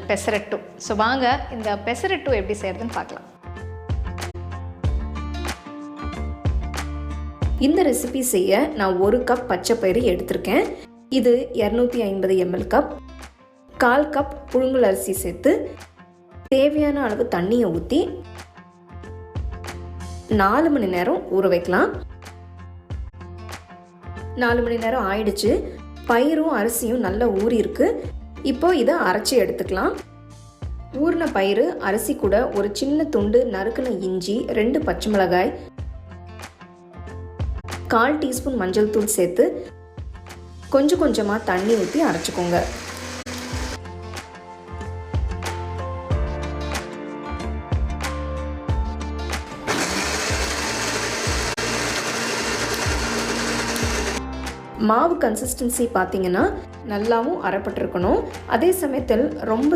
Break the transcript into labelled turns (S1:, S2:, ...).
S1: Pesarattu. So வாங்க இந்த பெசரட்டு எப்படி செய்கிறதுன்னு பார்க்கலாம். இந்த ரெசிபி செய்ய நான் 1 கப் பச்சை பயிறு எடுத்திருக்கேன். இது 250 ml கப். 1/4 கப் புழுங்கல் அரிசி சேர்த்து தேவையான அளவு தண்ணியை ஊற்றி 4 மணி நேரம் ஊற வைக்கலாம். 4 மணி நேரம் ஆயிடுச்சு. பயிரும் அரிசியும் நல்லா ஊறி இருக்கு. இப்போ இதை அரைச்சி எடுத்துக்கலாம். ஊறின பயிறு அரிசி கூட ஒரு சின்ன துண்டு நறுக்குன இஞ்சி, 2 பச்சை மிளகாய், 1/4 டீஸ்பூன் மஞ்சள் தூள் சேர்த்து கொஞ்சம் கொஞ்சமாக தண்ணி ஊற்றி அரைச்சிக்கோங்க. மாவு கன்சிஸ்டன்சி பார்த்தீங்கன்னா நல்லாவும் அரைப்பட்டிருக்கணும். அதே சமயத்தில் ரொம்ப